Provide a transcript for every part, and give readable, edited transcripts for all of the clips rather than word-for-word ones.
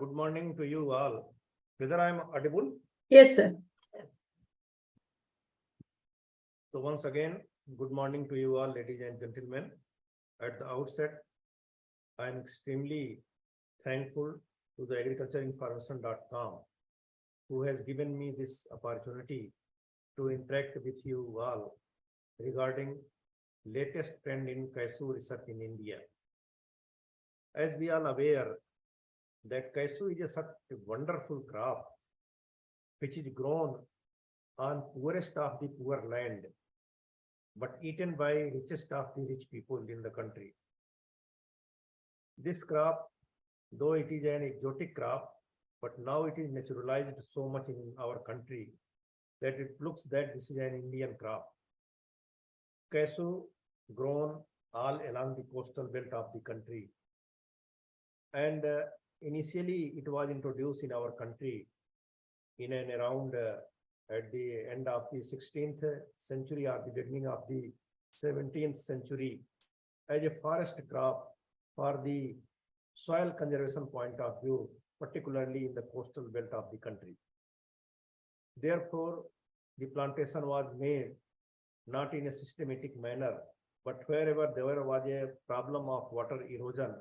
Good morning to you all. Whether I am audible? Yes, sir. So once again, good morning to you all, ladies and gentlemen. At the outset, I am extremely thankful to the agricultureinformation.com who has given me this opportunity to interact with you all regarding latest trend in cashew research in India. As we are aware that cashew is such a wonderful crop which is grown on poorest of the poor land, but eaten by richest of the rich people in the country. This crop, though it is an exotic crop, but now it is naturalized so much in our country that it looks that this is an Indian crop. Cashew grown all along the coastal belt of the country. And initially it was introduced in our country in and around at the end of the 16th century or the beginning of the 17th century as a forest crop for the soil conservation point of view, particularly in the coastal belt of the country. Therefore, the plantation was made not in a systematic manner, but wherever there was a problem of water erosion,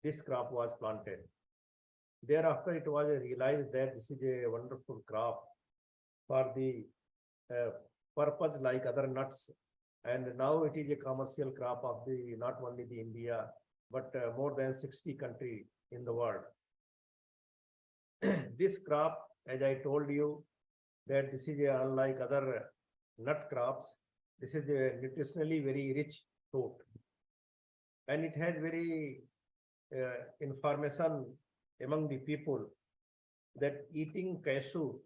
this crop was planted. Thereafter, it was realized that this is a wonderful crop for the purpose like other nuts, and now it is a commercial crop of the not only the India but more than 60 countries in the world. This crop, as I told you, that this is unlike other nut crops. This is a nutritionally very rich fruit, and it has very information among the people that eating cashew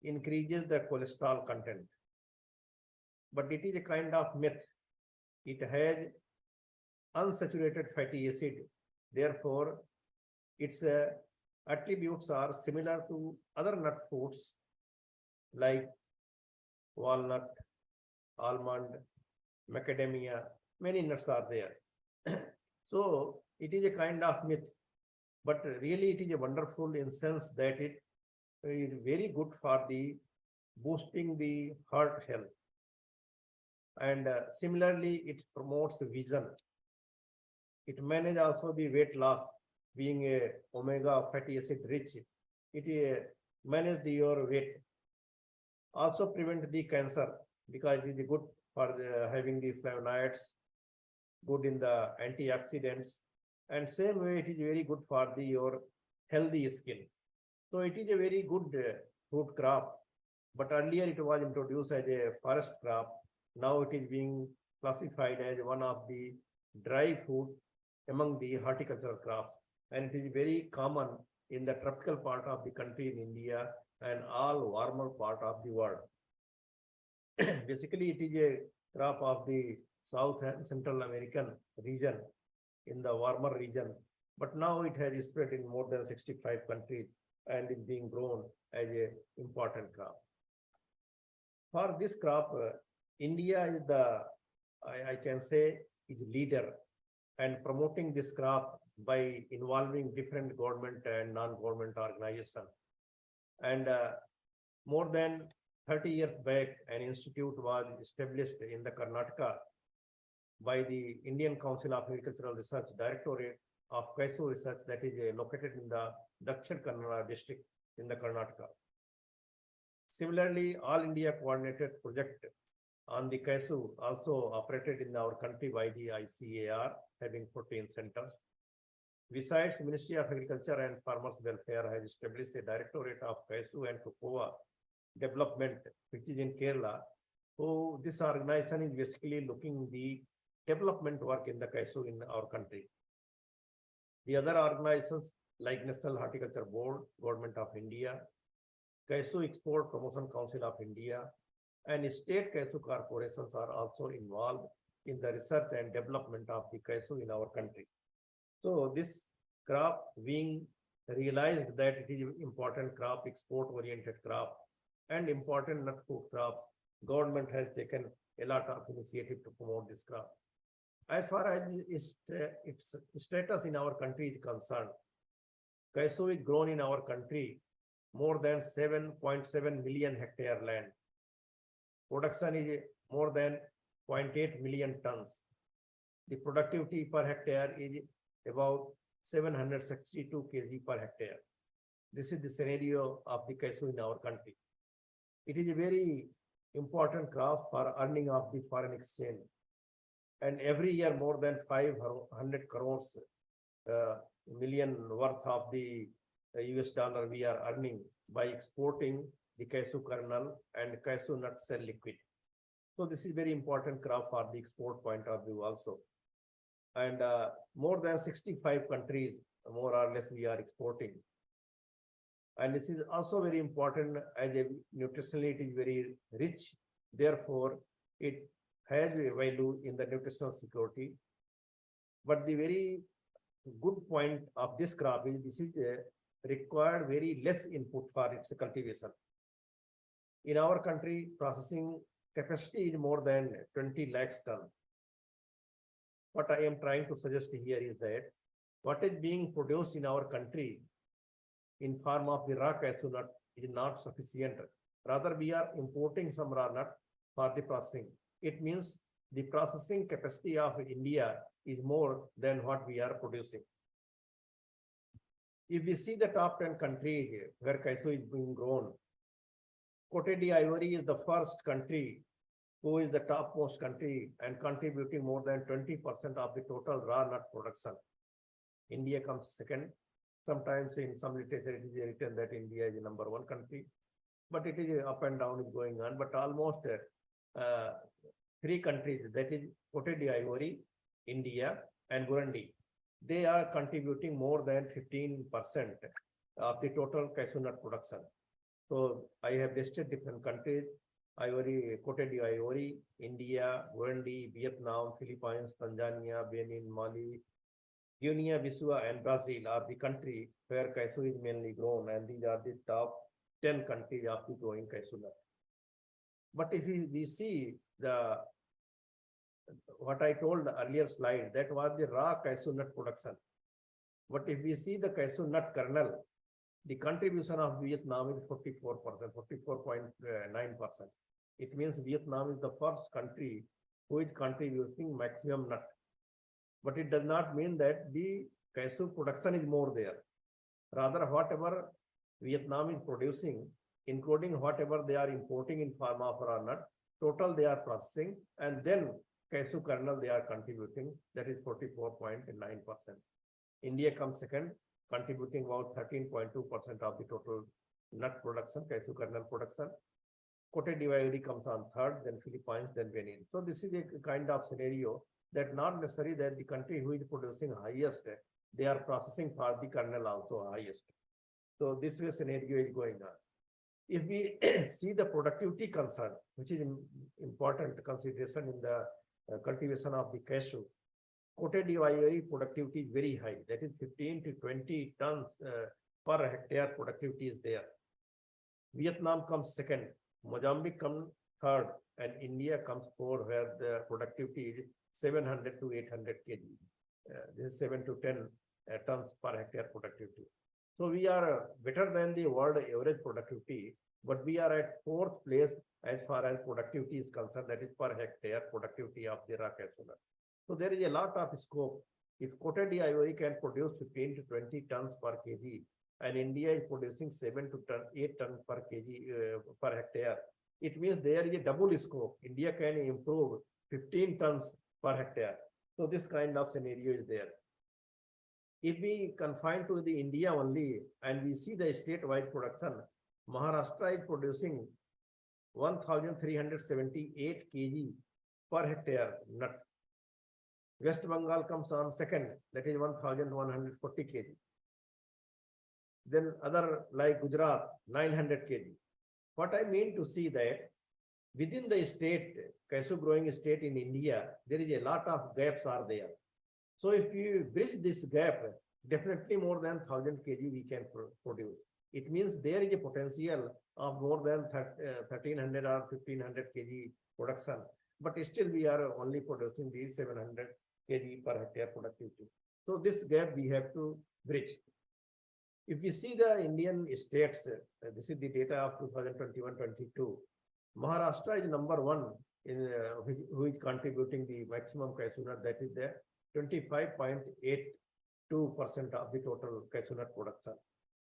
increases the cholesterol content. But it is a kind of myth. It has unsaturated fatty acid. Therefore, its attributes are similar to other nut foods like walnut, almond, macadamia. Many nuts are there. So it is a kind of myth, but really it is a wonderful in sense that it is very good for the boosting the heart health. And similarly, it promotes vision. It manages also the weight loss, being a omega fatty acid rich. It manages your weight. Also prevent the cancer because it is good for having the flavonoids, good in the antioxidants, and same way it is very good for your healthy skin. So it is a very good fruit crop, but earlier it was introduced as a forest crop. Now it is being classified as one of the dry food among the horticultural crops, and it is very common in the tropical part of the country in India and all warmer part of the world. Basically, it is a crop of the South and Central American region, in the warmer region, but now it has spread in more than 65 countries and is being grown as an important crop. For this crop, India is the, I can say, is leader and promoting this crop by involving different government and non-government organizations. And more than 30 years back, an institute was established in the Karnataka by the Indian Council of Agricultural Research Directorate of Cashew Research, that is located in the Dakshin Kannada district in the Karnataka. Similarly, All India Coordinated Project on the cashew also operated in our country by the ICAR, having 14 centers. Besides, Ministry of Agriculture and Farmers Welfare has established a Directorate of Cashew and Cocoa Development, which is in Kerala. So this organization is basically looking the development work in the cashew in our country. The other organizations like National Horticulture Board, Government of India, Cashew Export Promotion Council of India, and state cashew corporations are also involved in the research and development of the cashew in our country. So this crop being realized that it is important crop, export-oriented crop, and important nut food crop, government has taken a lot of initiative to promote this crop. As far as its status in our country is concerned, Cashew is grown in our country more than 7.7 million hectare land. Production is more than 0.8 million tons. The productivity per hectare is about 762 kg per hectare. This is the scenario of the cashew in our country. It is a very important crop for earning of the foreign exchange. And every year more than 500 crores million worth of the US dollar we are earning by exporting the cashew kernel and cashew nut cell liquid. So this is very important crop for the export point of view also. And more than 65 countries, more or less, we are exporting. And this is also very important as a nutritionally it is very rich. Therefore, it has a value in the nutritional security. But the very good point of this crop is this is required very less input for its cultivation. In our country, processing capacity is more than 20 lakhs ton. What I am trying to suggest here is that what is being produced in our country in form of the raw cashew nut is not sufficient. Rather, we are importing some raw nut for the processing. It means the processing capacity of India is more than what we are producing. If we see the top 10 countries where cashew is being grown, Cote d'Ivoire is the first country who is the topmost country and contributing more than 20% of the total raw nut production. India comes second. Sometimes in some literature it is written that India is the number one country, but it is up and down is going on. But almost three countries, that is Cote d'Ivoire, India, and Burundi, they are contributing more than 15% of the total cashew nut production. So I have listed different countries: Ivory, Cote d'Ivoire, India, Burundi, Vietnam, Philippines, Tanzania, Benin, Mali, Guinea-Bissau, and Brazil are the country where cashew is mainly grown, and these are the top 10 countries of the growing cashew nut. But if we see the what I told the earlier slide, that was the raw cashew nut production. But if we see the cashew nut kernel, the contribution of Vietnam is 44%, 44.9%. It means Vietnam is the first country who is contributing maximum nut. But it does not mean that the cashew production is more there. Rather, whatever Vietnam is producing, including whatever they are importing in form of raw nut, total they are processing, and then cashew kernel they are contributing, that is 44.9%. India comes second, contributing about 13.2% of the total nut production, cashew kernel production. Cote d'Ivoire comes on third, then Philippines, then Benin. So this is a kind of scenario that not necessarily that the country who is producing highest, they are processing for the kernel also highest. So this way scenario is going on. If we see the productivity concern, which is important consideration in the cultivation of the cashew, Cote d'Ivoire productivity is very high. That is 15 to 20 tons per hectare productivity is there. Vietnam comes second, Mozambique comes third, and India comes fourth, where the productivity is 700 to 800 kg. This is 7 to 10 tons per hectare productivity. So we are better than the world average productivity, but we are at fourth place as far as productivity is concerned, that is per hectare productivity of the raw cashew nut. So there is a lot of scope. If Cote d'Ivoire can produce 15 to 20 tons per kg, and India is producing 7 to 8 tons per kg per hectare, it means there is a double scope. India can improve 15 tons per hectare. So this kind of scenario is there. If we confine to the India only and we see the statewide production, Maharashtra is producing 1,378 kg per hectare nut. West Bengal comes on second, that is 1,140 kg. Then other like Gujarat, 900 kg. What I mean to see that within the state, cashew growing state in India, there is a lot of gaps are there. So if you bridge this gap, definitely more than 1,000 kg we can produce. It means there is a potential of more than 1,300 or 1,500 kg production, but still we are only producing these 700 kg per hectare productivity. So this gap we have to bridge. If we see the Indian states, this is the data of 2021-22. Maharashtra is number one in who is contributing the maximum cashew nut, that is the 25.82% of the total cashew nut production.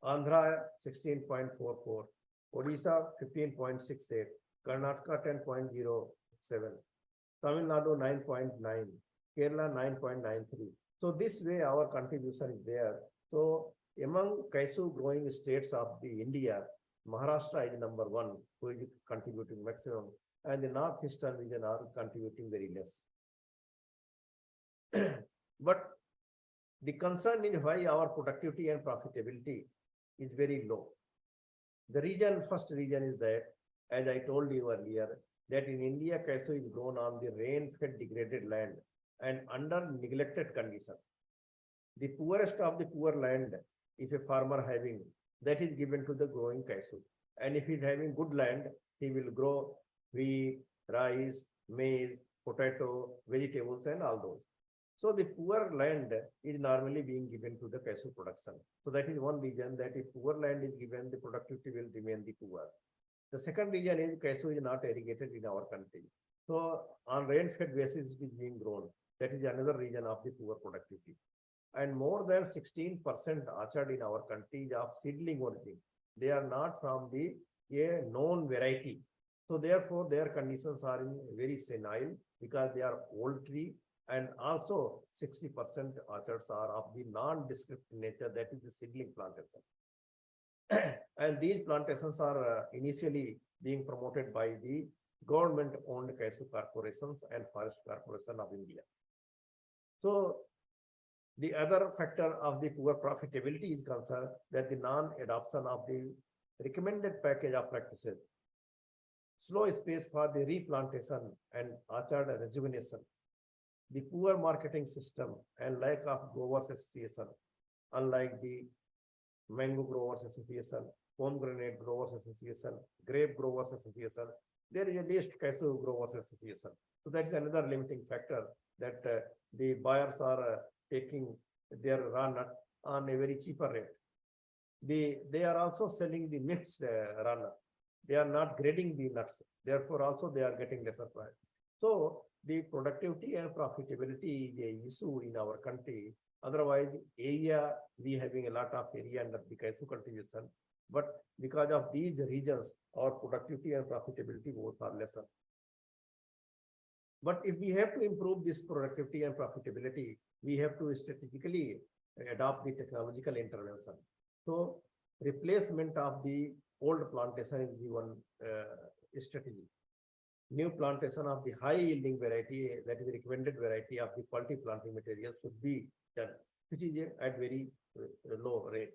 Andhra 16.44, Odisha 15.68, Karnataka 10.07, Tamil Nadu 9.9, Kerala 9.93. So this way our contribution is there. So among cashew growing states of the India, Maharashtra is number one, who is contributing maximum, and the northeastern region are contributing very less. But the concern is why our productivity and profitability is very low. The first reason is that, as I told you earlier, that in India, cashew is grown on the rain-fed degraded land and under neglected condition. The poorest of the poor land, if a farmer having, that is given to the growing cashew. And if he's having good land, he will grow wheat, rice, maize, potato, vegetables, and all those. So the poor land is normally being given to the cashew production. So that is one reason that if poor land is given, the productivity will remain the poor. The second reason is cashew is not irrigated in our country. So on rain-fed basis it is being grown. That is another reason of the poor productivity. And more than 16% orchard in our country is of seedling origin. They are not from the known variety. So therefore their conditions are in very senile because they are old tree. And also 60% orchards are of the non-descript nature, that is the seedling plantation. And these plantations are initially being promoted by the government-owned cashew corporations and Forest Corporation of India. So the other factor of the poor profitability is concerned that the non-adoption of the recommended package of practices, slow space for the replantation and orchard rejuvenation, the poor marketing system and lack of growers association, unlike the mango growers association, pomegranate growers association, grape growers association, there is a least cashew growers association. So that is another limiting factor, that the buyers are taking their raw nut on a very cheaper rate. They are also selling the mixed raw nut. They are not grading the nuts. Therefore, also they are getting lesser price. So the productivity and profitability is an issue in our country. Otherwise, area, we having a lot of area under the cashew cultivation. But because of these reasons, our productivity and profitability both are lesser. But if we have to improve this productivity and profitability, we have to strategically adopt the technological intervention. So replacement of the old plantation is the one strategy. New plantation of the high yielding variety, that is the recommended variety of the quality planting material, should be done, which is at very low rate.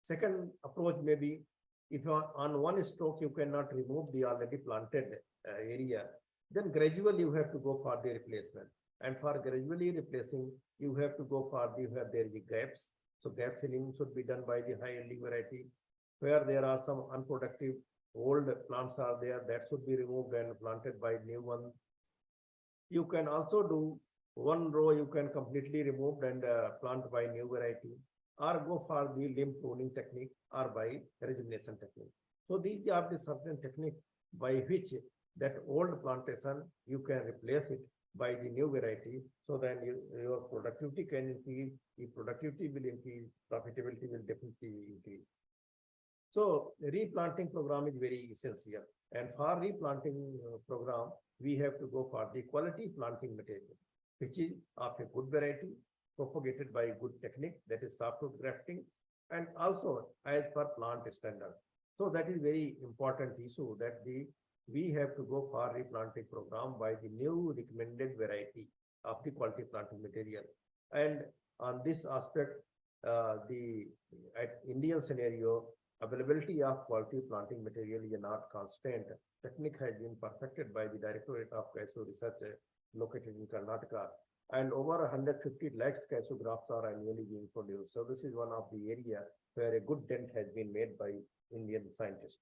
Second approach may be, if on one stroke you cannot remove the already planted area, then gradually you have to go for the replacement. And for gradually replacing, you have to go for the where there is gaps. So gap filling should be done by the high yielding variety. Where there are some unproductive old plants are there, that should be removed and planted by new one. You can also do one row, you can completely remove and plant by new variety, or go for the limb pruning technique or by rejuvenation technique. So these are the certain techniques by which that old plantation you can replace it by the new variety, so that your productivity can increase. If productivity will increase, profitability will definitely increase. So replanting program is very essential, and for replanting program, we have to go for the quality planting material, which is of a good variety, propagated by good technique, that is softwood grafting, and also as per plant standard. So that is very important issue, that we have to go for replanting program by the new recommended variety of the quality planting material. And on this aspect, at Indian scenario, availability of quality planting material is not constant. Technique has been perfected by the Directorate of Cashew Research located in Karnataka, and over 150 lakhs cashew grafts are annually being produced. So this is one of the area where a good dent has been made by Indian scientists.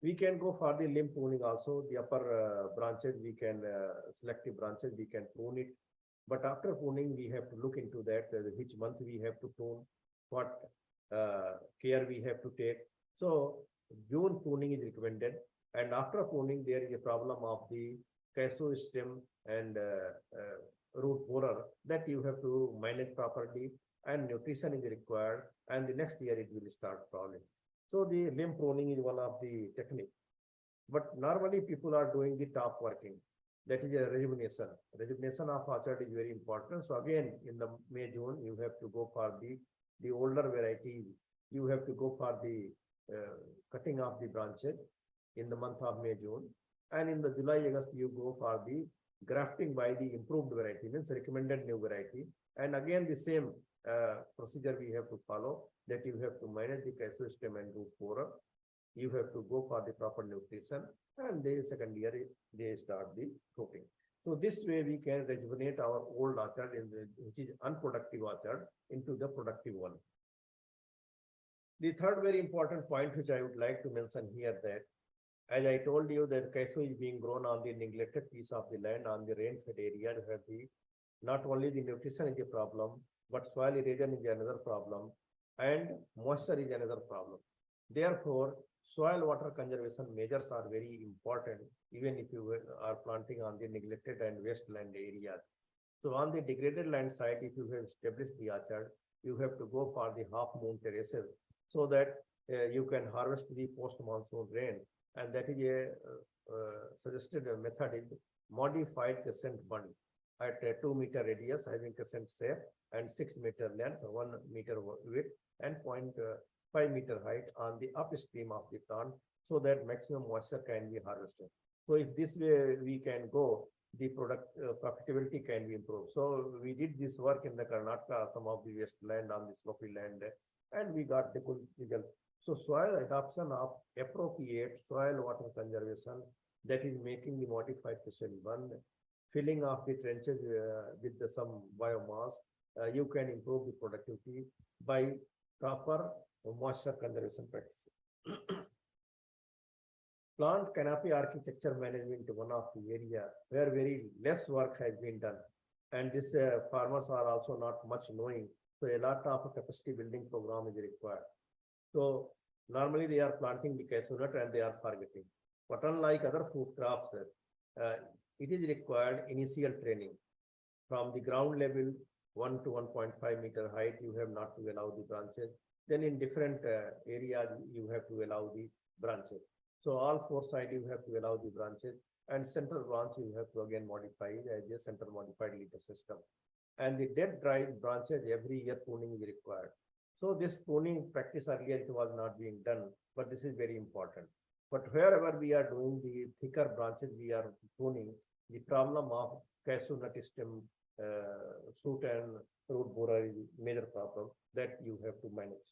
We can go for the limb pruning also. The upper branches, we can selective branches, we can prune it. But after pruning, we have to look into that, which month we have to prune, what care we have to take. So June pruning is recommended, and after pruning there is a problem of the cashew stem and root borer that you have to manage properly, and nutrition is required, and the next year it will start falling. So the limb pruning is one of the technique. But normally people are doing the top working. That is a rejuvenation. Rejuvenation of orchard is very important. So again, in the May, June, you have to go for the older variety. You have to go for the cutting of the branches in the month of May, June. And in the July, August, you go for the grafting by the improved variety, means recommended new variety. And again, the same procedure we have to follow, that you have to manage the cashew stem and root borer. You have to go for the proper nutrition, and the second year they start the fruiting. So this way we can rejuvenate our old orchard, which is unproductive orchard, into the productive one. The third very important point which I would like to mention here, that as I told you that cashew is being grown on the neglected piece of the land on the rain-fed area, you have the not only the nutrition is a problem, but soil erosion is another problem, and moisture is another problem. Therefore, soil water conservation measures are very important, even if you are planting on the neglected and wasteland areas. So on the degraded land site, if you have established the orchard, you have to go for the half moon terraces, so that you can harvest the post-monsoon rain. And that is a suggested method is modified crescent bund at a 2-meter radius, having crescent shape, and 6-meter length, 1-meter width, and 0.5 meter height on the upstream of the plant, so that maximum moisture can be harvested. So if this way we can go, the product profitability can be improved. So we did this work in the Karnataka, some of the wasteland on the slopy land, and we got the good result. So soil adoption of appropriate soil water conservation, that is making the modified crescent bund, filling of the trenches with some biomass, you can improve the productivity by proper moisture conservation practices. Plant canopy architecture management, one of the area where very less work has been done, and this farmers are also not much knowing. So a lot of capacity building program is required. So normally they are planting the cashew nut and they are forgetting. But unlike other food crops, it is required initial training from the ground level 1 to 1.5 meter height. You have not to allow the branches. Then in different areas you have to allow the branches. So all 4 sides you have to allow the branches, and central branch you have to again modify as a center modified litter system. And the dead dry branches, every year pruning is required. So this pruning practice earlier it was not being done, but this is very important. But wherever we are doing the thicker branches, we are pruning, the problem of cashew nut stem, shoot and root borer is major problem that you have to manage.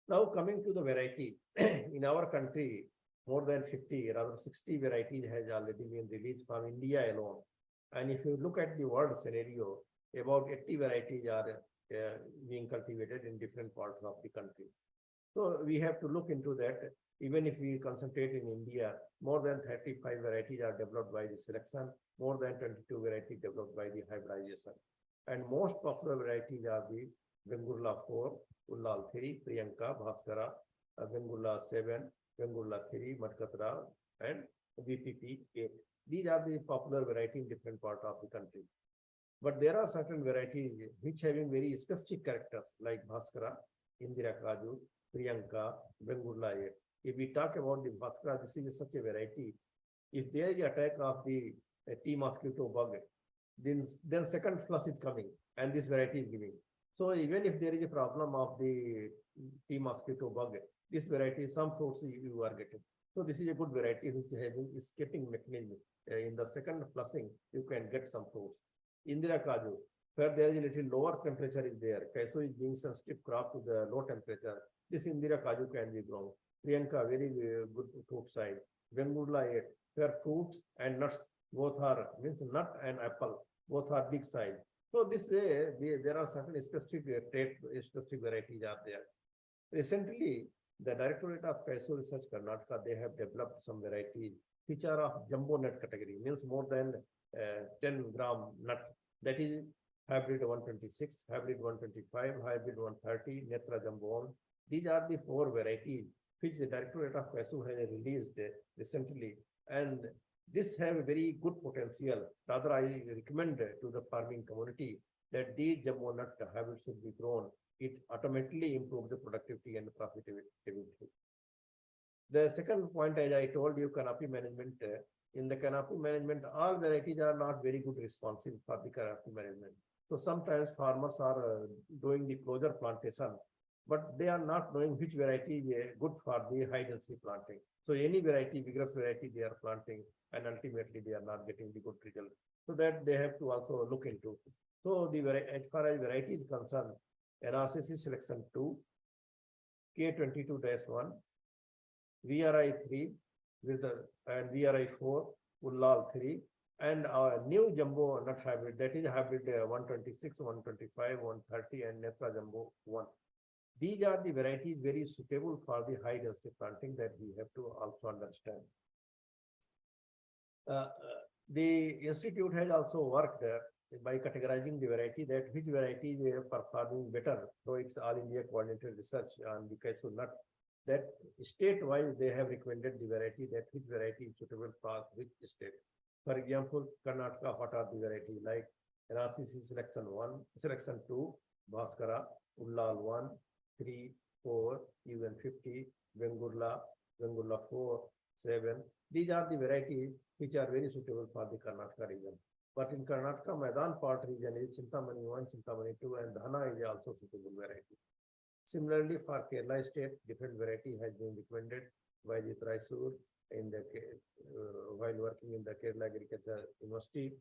Now coming to the variety, in our country, more than 50, rather 60 varieties has already been released from India alone. And if you look at the world scenario, about 80 varieties are being cultivated in different parts of the country. So we have to look into that. Even if we concentrate in India, more than 35 varieties are developed by the selection, more than 22 varieties developed by the hybridization. And most popular varieties are the Bengurla 4, Ullal 3, Priyanka, Bhaskara, Bengurla 7, Bengurla 3, Matkatra, and VPP 8. These are the popular varieties in different parts of the country. But there are certain varieties which having very specific characters, like Bhaskara, Indira Kaju, Priyanka, Bengurla 8. If we talk about the Bhaskara, this is such a variety. If there is attack of the tea mosquito bug, then second flush is coming and this variety is giving. So even if there is a problem of the tea mosquito bug, this variety, some fruits you are getting. So this is a good variety which is having escaping mechanism. In the second flushing, you can get some fruits. Indira Kaju, where there is a little lower temperature is there. Cashew is being sensitive crop to the low temperature. This Indira Kaju can be grown. Priyanka, very good fruit side. Bengurla 8, where fruits and nuts both are, means nut and apple, both are big size. So this way, there are certain specific varieties are there. Recently, the Directorate of Cashew Research Karnataka, they have developed some varieties which are of jumbo nut category, means more than 10 gram nut. That is hybrid 126, hybrid 125, hybrid 130, Netra Jambon. These are the 4 varieties which the Directorate of Cashew has released recently. And this have a very good potential. Rather, I recommend to the farming community that these jumbo nut hybrids should be grown. It automatically improves the productivity and profitability. The second point, as I told you, canopy management. In the canopy management, all varieties are not very good responsive for the canopy management. So sometimes farmers are doing the closure plantation, but they are not knowing which variety is good for the high density planting. So any variety, vigorous variety they are planting, and ultimately they are not getting the good result. So that they have to also look into. So the as far as variety is concerned, NRCC selection 2, K22-1, VRI 3 with the and VRI 4, Ullal 3, and our new jumbo nut hybrid, that is hybrid 126, 125, 130, and Netra Jumbo 1. These are the varieties very suitable for the high density planting that we have to also understand. The institute has also worked by categorizing the variety, that which variety they are performing better. So it's all India coordinated research on the cashew nut, that state-wise they have recommended the variety, that which variety is suitable for which state. For example, Karnataka, what are the variety like NRCC selection 1, selection 2, Bhaskara, Ullal 1, 3, 4, even 50, Vengurla 4, 7. These are the varieties which are very suitable for the Karnataka region. But in Karnataka, Maidan part region is Chintamani 1, Chintamani 2, and Dhana is also suitable variety. Similarly, for Kerala state, different variety has been recommended by the Thrissur in the while working in the Kerala Agriculture University.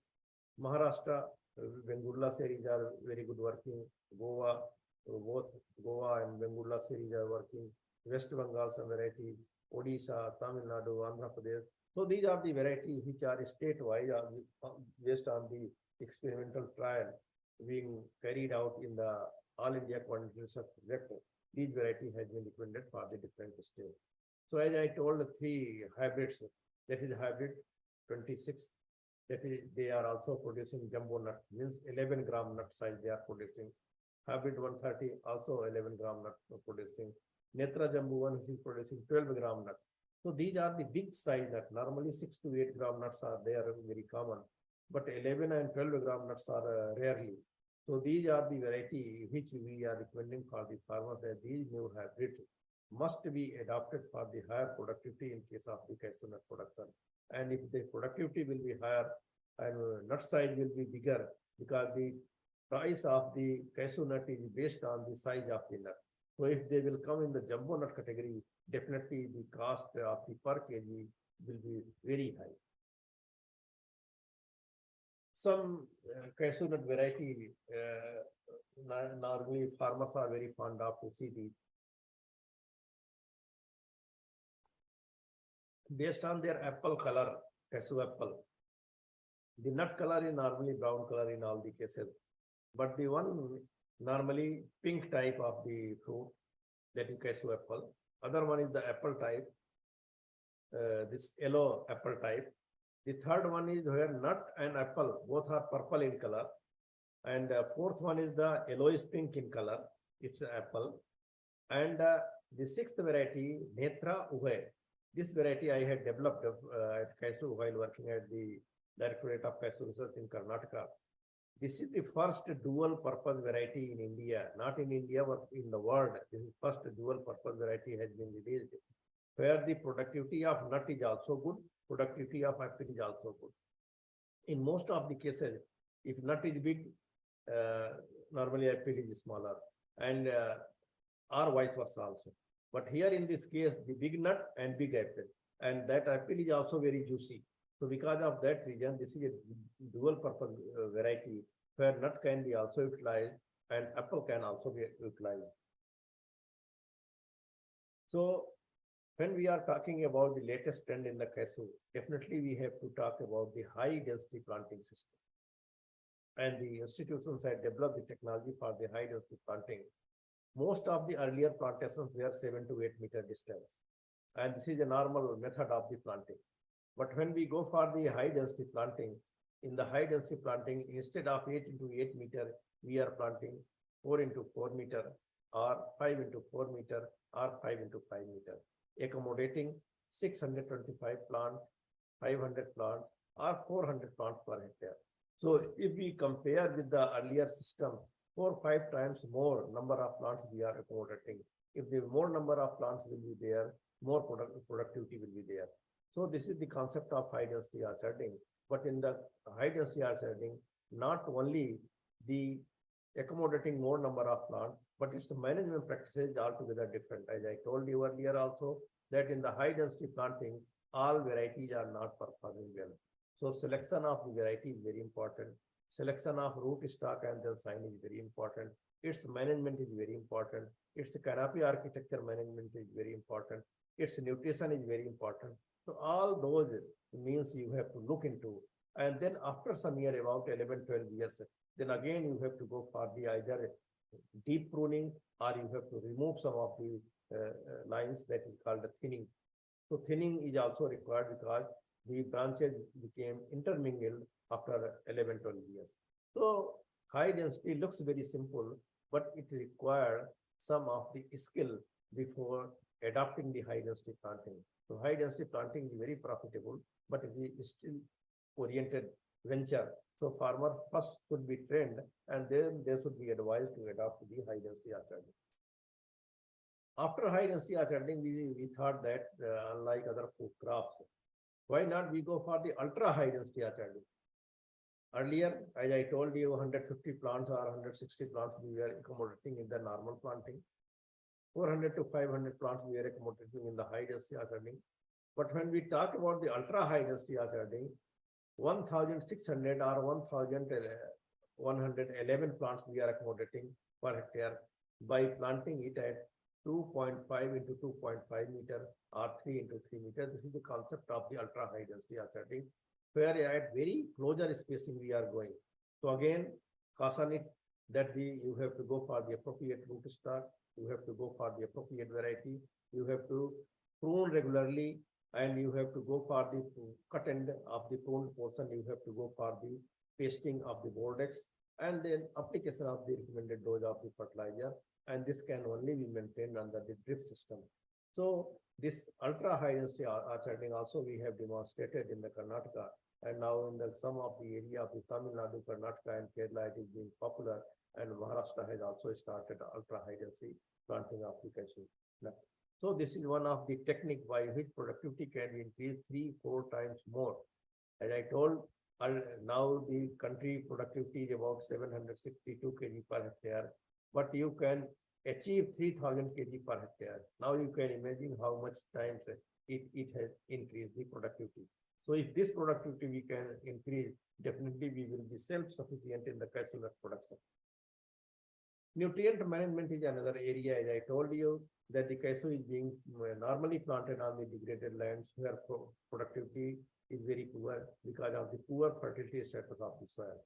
Maharashtra, Vengurla series are very good working. Goa, both Goa and Vengurla series are working. West Bengal some variety. Odisha, Tamil Nadu, Andhra Pradesh. So these are the varieties which are state-wise based on the experimental trial being carried out in the All India Coordinated Research Project. These variety has been recommended for the different states. So as I told, the 3 hybrids, that is hybrid 26, that is they are also producing jumbo nut, means 11 gram nut size they are producing. Hybrid 130 also 11 gram nut producing. Netra Jumbo 1 is producing 12 gram nut. So these are the big size nut. Normally 6 to 8 gram nuts are there, very common, but 11 and 12 gram nuts are rarely. So these are the variety which we are recommending for the farmers, that these new hybrid must be adopted for the higher productivity in case of the cashew nut production. And if the productivity will be higher and nut size will be bigger, because the price of the cashew nut is based on the size of the nut. So if they will come in the jumbo nut category, definitely the cost of the per kg will be very high. Some cashew nut variety, normally farmers are very fond of to see the based on their apple color, cashew apple. The nut color is normally brown color in all the cases, but the one normally pink type of the fruit, that is cashew apple. Other one is the apple type, this yellow apple type. The third one is where nut and apple both are purple in color, and fourth one is the yellowish pink in color. It's an apple, and the sixth variety, Netra Uve. This variety I had developed at cashew while working at the Directorate of Cashew Research in Karnataka. This is the first dual purpose variety in India, not in India, but in the world. This is first dual purpose variety has been released, where the productivity of nut is also good, productivity of apple is also good. In most of the cases, if nut is big, normally apple is smaller, and or vice versa also. But here in this case, the big nut and big apple, and that apple is also very juicy. So because of that reason, this is a dual purpose variety where nut can be also utilized and apple can also be utilized. So when we are talking about the latest trend in the cashew, definitely we have to talk about the high density planting system. And the institutions had developed the technology for the high density planting. Most of the earlier plantations were 7 to 8 meter distance. And this is a normal method of the planting. But when we go for the high density planting, In the high density planting, instead of 8 into 8 meter, we are planting 4 into 4 meter or 5 into 4 meter or 5 into 5 meter, accommodating 625 plant, 500 plant or 400 plants per hectare. So if we compare with the earlier system, 4 or 5 times more number of plants we are accommodating. If the more number of plants will be there, more productivity will be there. So this is the concept of high density orcharding. But in the high density orcharding, not only the accommodating more number of plants, but its management practices altogether different. As I told you earlier also, that in the high density planting, all varieties are not performing well. So selection of the variety is very important. Selection of root stock and then sign is very important. Its management is very important. Its canopy architecture management is very important. Its nutrition is very important. So all those means you have to look into. And then after some year, about 11, 12 years, then again you have to go for the either deep pruning or you have to remove some of the lines, that is called the thinning. So thinning is also required because the branches became intermingled after 11, 12 years. So high density looks very simple, but it requires some of the skill before adopting the high density planting. So high density planting is very profitable, but it is still oriented venture. So farmer first should be trained and then they should be advised to adopt the high density orcharding. After high density orcharding, we thought that unlike other food crops, why not we go for the ultra high density orcharding? Earlier, as I told you, 150 plants or 160 plants we were accommodating in the normal planting. 400 to 500 plants we are accommodating in the high density orcharding. But when we talk about the ultra high density orcharding, 1,600 or 1,111 plants we are accommodating per hectare by planting it at 2.5 into 2.5 meter or 3 into 3 meter. This is the concept of the ultra high density orcharding, where at very closer spacing we are going. So again, caution it that you have to go for the appropriate root stock, you have to go for the appropriate variety, you have to prune regularly, and you have to go for the cut end of the pruned portion, you have to go for the pasting of the Bordex, and then application of the recommended dose of the fertilizer. And this can only be maintained under the drip system. So this ultra high density orcharding also we have demonstrated in the Karnataka, and now in some of the area of the Tamil Nadu, Karnataka and Kerala it is being popular, and Maharashtra has also started ultra high density planting of the cashew. So this is one of the technique by which productivity can be increased 3-4 times more. As I told, now the country productivity is about 762 kg per hectare, but you can achieve 3,000 kg per hectare. Now you can imagine how much times it has increased the productivity. So if this productivity we can increase, definitely we will be self-sufficient in the cashew nut production. Nutrient management is another area. As I told you that the cashew is being normally planted on the degraded lands where productivity is very poor because of the poor fertility status of the soil.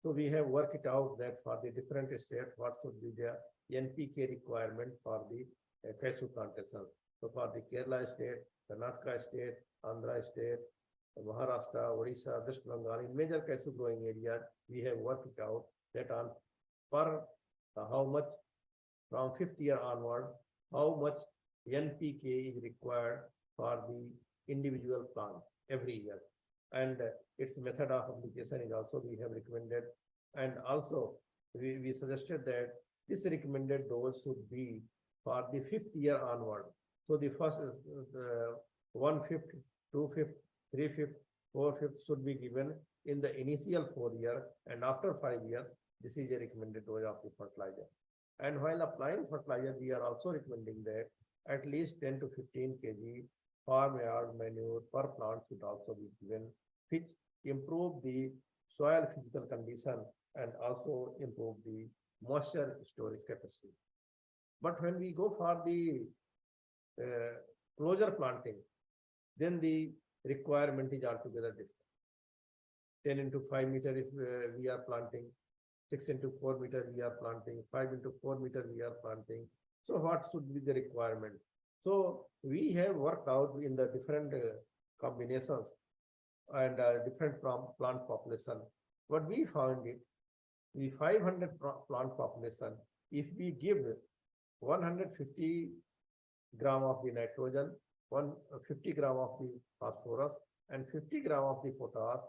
So we have worked it out that for the different states, what should be the NPK requirement for the cashew plantation. So for the Kerala state, Karnataka state, Andhra state, Maharashtra, Odisha, West Bengal, in major cashew growing areas, we have worked it out that on per how much from 5th year onward, how much NPK is required for the individual plant every year. And its method of application is also we have recommended. And also we suggested that this recommended dose should be for the 5th year onward. So the first 1/5, 2/5, 3/5, 4/5 should be given in the initial 4 year, and after 5 years, this is a recommended dose of the fertilizer. And while applying fertilizer, we are also recommending that at least 10 to 15 kg farmyard manure per plant should also be given, which improve the soil physical condition and also improve the moisture storage capacity. But when we go for the closure planting, then the requirement is altogether different. 10 into 5 meter if we are planting, 6 into 4 meter we are planting, 5 into 4 meter we are planting. So what should be the requirement? So we have worked out in the different combinations and different plant population. But we found it, the 500 plant population, if we give 150 gram of the nitrogen, 150 gram of the phosphorus, and 50 gram of the potash,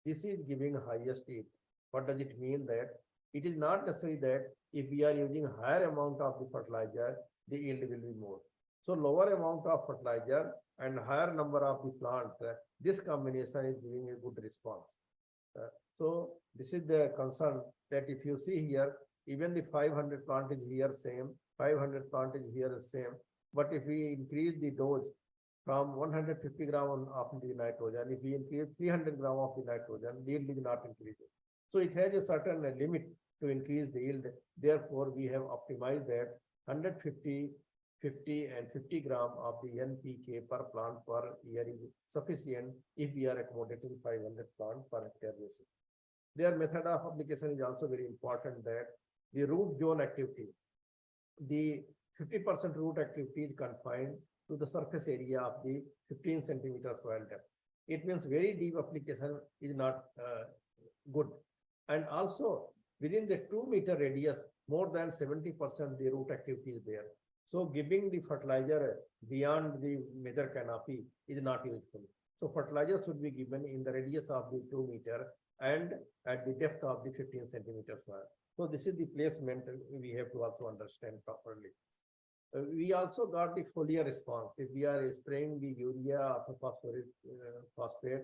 this is giving highest yield. What does it mean? That it is not necessary that if we are using higher amount of the fertilizer, the yield will be more. So lower amount of fertilizer and higher number of the plant, this combination is giving a good response. So this is the concern, that if you see here, even the 500 plant is here same, 500 plant is here same, but if we increase the dose from 150 gram of the nitrogen, if we increase 300 gram of the nitrogen, the yield is not increasing. So it has a certain limit to increase the yield. Therefore, we have optimized that 150, 50 and 50 gram of the NPK per plant per year is sufficient if we are accommodating 500 plant per hectare basis. Their method of application is also very important, that the root zone activity, the 50% root activity is confined to the surface area of the 15 centimeter soil depth. It means very deep application is not good. And also within the 2-meter radius, more than 70% the root activity is there. So giving the fertilizer beyond the major canopy is not useful. So fertilizer should be given in the radius of the 2 meter and at the depth of the 15 centimeter soil. So this is the placement we have to also understand properly. We also got the foliar response. If we are spraying the urea, phosphorus, phosphate,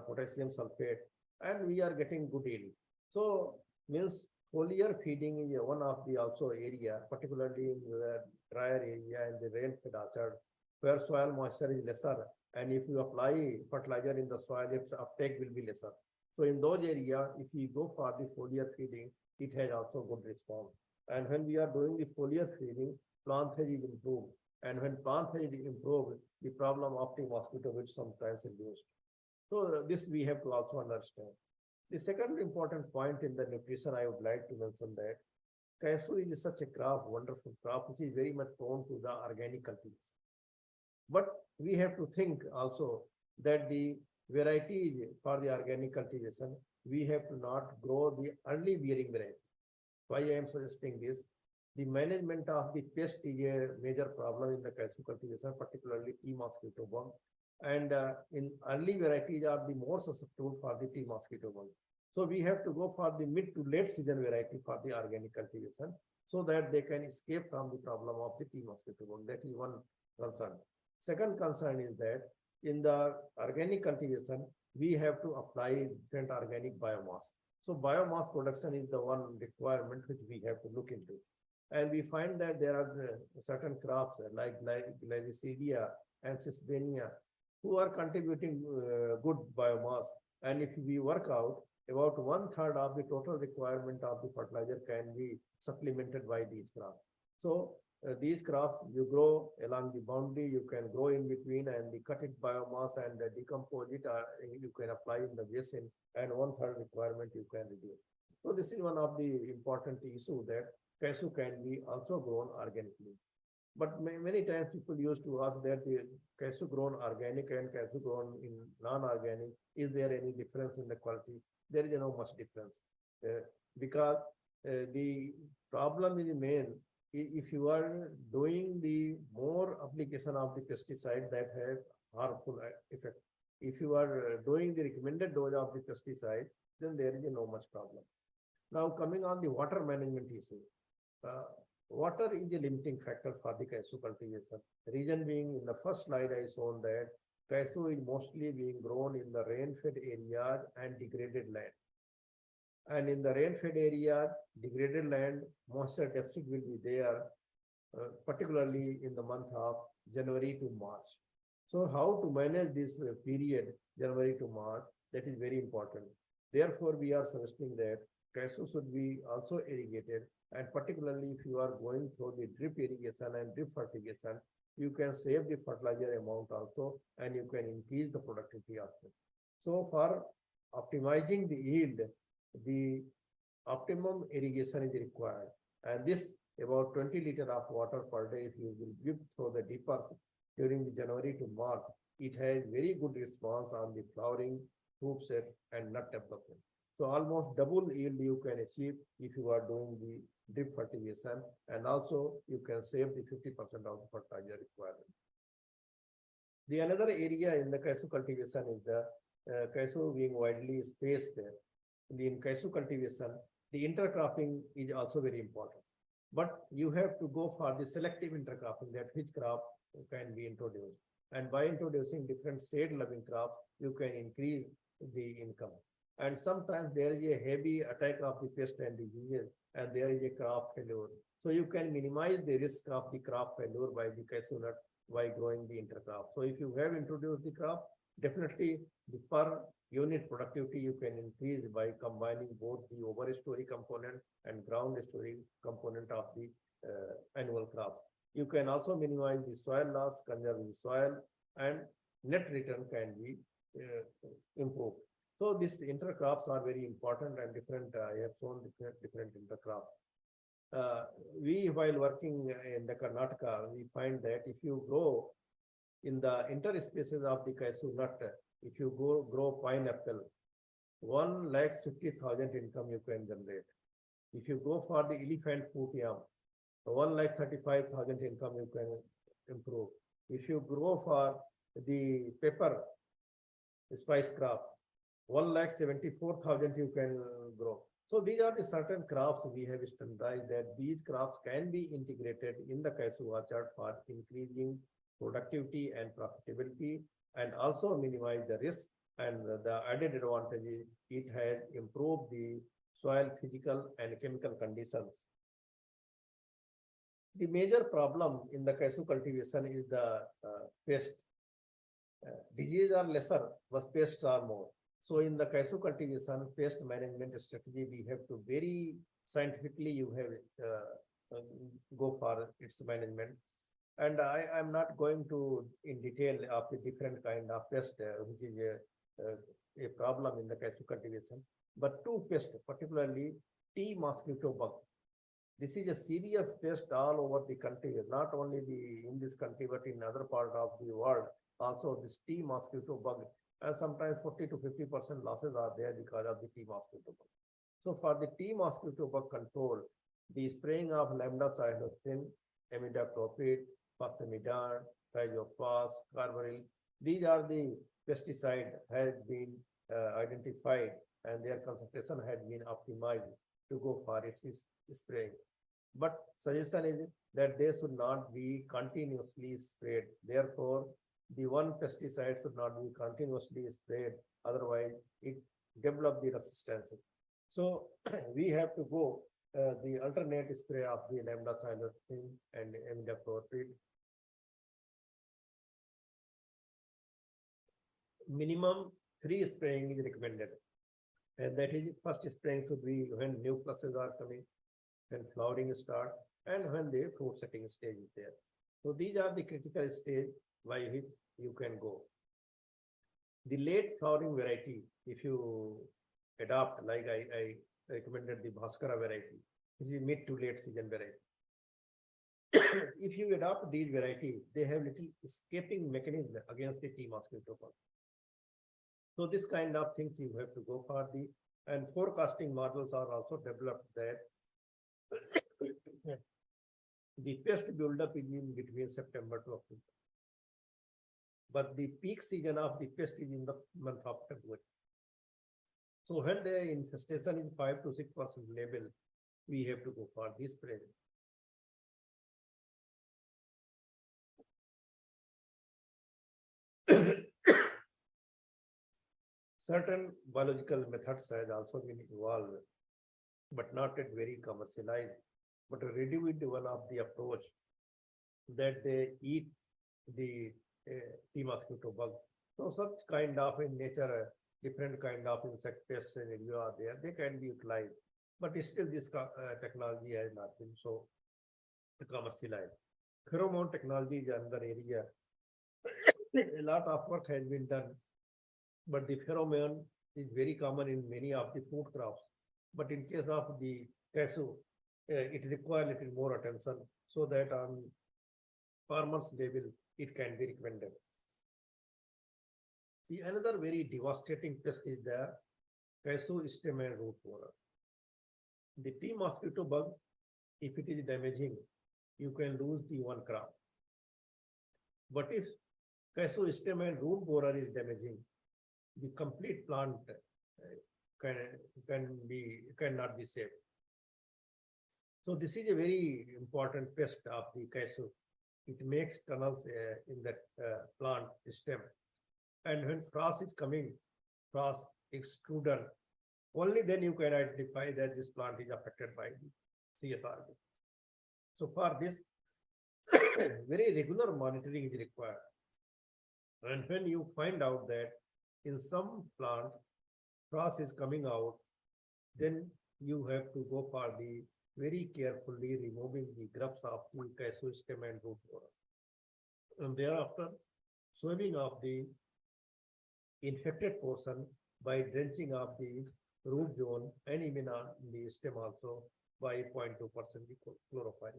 potassium sulfate, and we are getting good yield. So means foliar feeding is one of the also area, particularly in the drier area and the rain-fed orchard, where soil moisture is lesser, and if you apply fertilizer in the soil, its uptake will be lesser. So in those areas, if we go for the foliar feeding, it has also good response. And when we are doing the foliar feeding, plant health is improved. And when plant health is improved, the problem of the mosquito will sometimes reduced. So this we have to also understand. The second important point in the nutrition, I would like to mention that cashew is such a crop, wonderful crop, which is very much prone to the organic cultivation. But we have to think also that the variety for the organic cultivation, we have to not grow the early bearing variety. Why I am suggesting this? The management of the pest is a major problem in the cashew cultivation, particularly tea mosquito bug. And in early varieties are the more susceptible for the tea mosquito bug. So we have to go for the mid to late season variety for the organic cultivation, so that they can escape from the problem of the tea mosquito bug. That is one concern. Second concern is that in the organic cultivation, we have to apply different organic biomass. So biomass production is the one requirement which we have to look into. And we find that there are certain crops like Glycidia and Cisbania who are contributing good biomass. And if we work out, about 1/3 of the total requirement of the fertilizer can be supplemented by these crops. So these crops you grow along the boundary, you can grow in between, and the cut it biomass and decompose it, you can apply in the basin, and 1/3 requirement you can reduce. So this is one of the important issue, that cashew can be also grown organically. But many times people used to ask that the cashew grown organic and cashew grown in non-organic, is there any difference in the quality? There is no much difference, because the problem is main, if you are doing the more application of the pesticide that have harmful effect. If you are doing the recommended dose of the pesticide, then there is no much problem. Now coming on the water management issue. Water is a limiting factor for the cashew cultivation. The reason being, in the first slide I shown that cashew is mostly being grown in the rain-fed areas and degraded land. And in the rain-fed area, degraded land, moisture deficit will be there, particularly in the month of January to March. So how to manage this period, January to March, that is very important. Therefore, we are suggesting that cashew should be also irrigated, and particularly if you are going through the drip irrigation and drip fertigation, you can save the fertilizer amount also, and you can increase the productivity also. So for optimizing the yield, the optimum irrigation is required, and this about 20 liters of water per day if you will give through the dippers, during the January to March, it has very good response on the flowering, fruit set and nut development. So almost double yield you can achieve if you are doing the drip fertigation, and also you can save the 50% of the fertilizer requirement. The another area in the cashew cultivation is the cashew being widely spaced. In cashew cultivation, the intercropping is also very important. But you have to go for the selective intercropping, that which crop can be introduced. And by introducing different shade-loving crops, you can increase the income. And sometimes there is a heavy attack of the pest and diseases, and there is a crop failure. So you can minimize the risk of the crop failure by the cashew nut by growing the intercrop. So if you have introduced the crop, definitely the per unit productivity you can increase by combining both the overstory component and ground story component of the annual crops. You can also minimize the soil loss, conserve the soil, and net return can be improved. So these intercrops are very important and different. I have shown different intercrops. While working in the Karnataka, we find that if you grow in the interspecies of the cashew nut, if you grow pineapple, 1,50,000 income you can generate. If you go for the elephant fruit yam, 1,35,000 income you can improve. If you grow for the pepper spice crop, 1,74,000 you can grow. So these are the certain crops we have standardized that these crops can be integrated in the cashew orchard for increasing productivity and profitability, and also minimize the risk. And the added advantage is it has improved the soil physical and chemical conditions. The major problem in the cashew cultivation is the pest. Diseases are lesser, but pests are more. So in the cashew cultivation, pest management strategy, we have to very scientifically you have go for its management. And I am not going to in detail of the different kind of pest, which is a problem in the cashew cultivation. But two pests, particularly tea mosquito bug. This is a serious pest all over the country, not only in this country, but in other part of the world. Also, this tea mosquito bug, and sometimes 40 to 50% losses are there because of the tea mosquito bug. So for the tea mosquito bug control, the spraying of lambda-cyhalothrin, imidacloprid, Phosphimidone, Triazofos, Carbaryl, these are the pesticide has been identified and their concentration had been optimized to go for its spraying. But suggestion is that they should not be continuously sprayed. Therefore, the one pesticide should not be continuously sprayed, otherwise it develops the resistance. So we have to go the alternate spray of the lambda-cyhalothrin and imidacloprid. Minimum 3 spraying is recommended, and that is first spraying should be when new pluses are coming, when flowering start, and when the fruit setting stage is there. So these are the critical stage by which you can go. The late flowering variety, if you adopt, like I recommended the Bhaskara variety, which is mid to late season variety. If you adopt these varieties, they have little escaping mechanism against the tea mosquito bug. So this kind of things you have to go for the, and forecasting models are also developed that the pest buildup is in between September to October. But the peak season of the pest is in the month of February. So when the infestation is 5 to 6% level, we have to go for this spray. Certain biological methods have also been evolved, but not yet very commercialized. But a ready-made one of the approach that they eat the tea mosquito bug. So such kind of in nature, different kind of insect pests and are there, they can be utilized. But still this technology has not been so commercialized. Pheromone technology is another area. A lot of work has been done, but the pheromone is very common in many of the food crops. But in case of the cashew, it requires a little more attention so that on farmers level, it can be recommended. The another very devastating pest is the cashew stem and root borer. The tea mosquito bug, if it is damaging, you can lose the one crop. But if cashew stem and root borer is damaging, the complete plant cannot be saved. So this is a very important pest of the cashew. It makes tunnels in that plant stem. And when frost is coming, frost extruded, only then you can identify that this plant is affected by the CSRB. So for this, very regular monitoring is required. And when you find out that in some plant frost is coming out, then you have to go for the very carefully removing the grubs of the cashew stem and root borer. And thereafter, sweeping of the infected portion by drenching of the root zone and even on the stem also by 0.2% chlorophyll.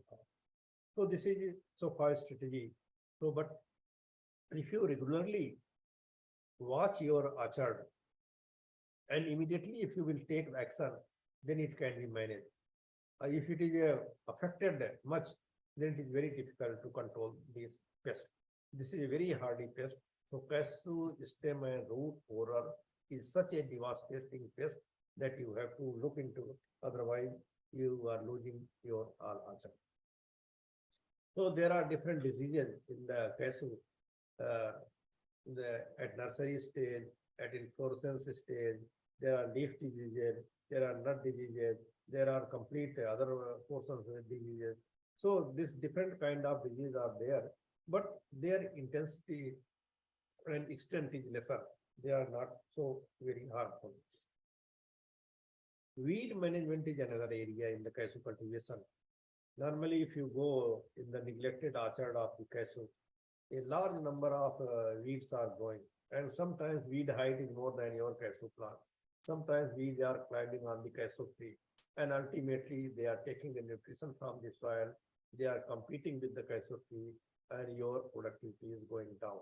So this is so far strategy. So, but if you regularly watch your orchard and immediately if you will take the action, then it can be managed. If it is affected much, then it is very difficult to control this pest. This is a very hardy pest. So cashew stem and root borer is such a devastating pest that you have to look into. Otherwise, you are losing your orchard. So there are different diseases in the cashew. At nursery stage, at inflorescence stage, there are leaf diseases, there are nut diseases, there are complete other portions of diseases. So this different kind of diseases are there, but their intensity and extent is lesser. They are not so very harmful. Weed management is another area in the cashew cultivation. Normally, if you go in the neglected orchard of the cashew, a large number of weeds are growing, and sometimes weed height is more than your cashew plant. Sometimes weeds are climbing on the cashew tree, and ultimately they are taking the nutrition from the soil. They are competing with the cashew tree, and your productivity is going down.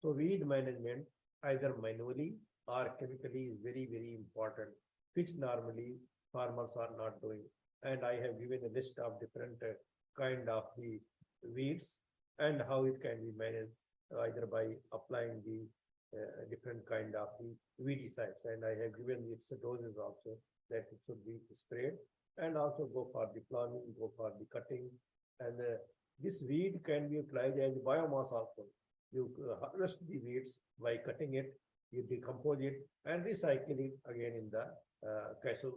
So weed management, either manually or chemically, is very, very important, which normally farmers are not doing. And I have given a list of different kind of the weeds and how it can be managed, either by applying the different kind of the weedicides. And I have given its doses also that it should be sprayed, and also go for the planting, go for the cutting. And this weed can be utilized as biomass also. You harvest the weeds by cutting it, you decompose it and recycle it again in the cashew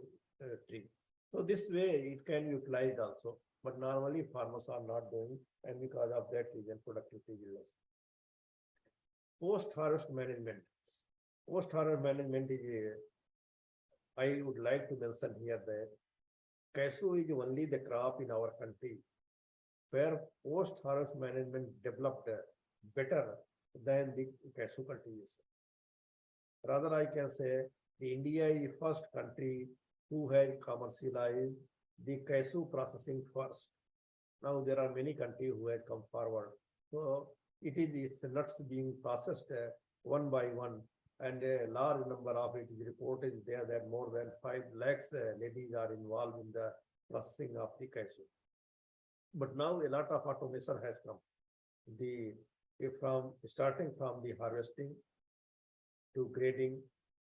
tree. So this way it can be utilized also, but normally farmers are not doing, and because of that reason productivity is less. Post-harvest management. Post-harvest management is, I would like to mention here that cashew is only the crop in our country where post-harvest management developed better than the cashew cultivation. Rather, I can say the India is the first country who has commercialized the cashew processing first. Now there are many countries who have come forward. So it is its nuts being processed one by one, and a large number of it is reported there that more than 5 lakhs ladies are involved in the processing of the cashew. But now a lot of automation has come. Starting from the harvesting to grading,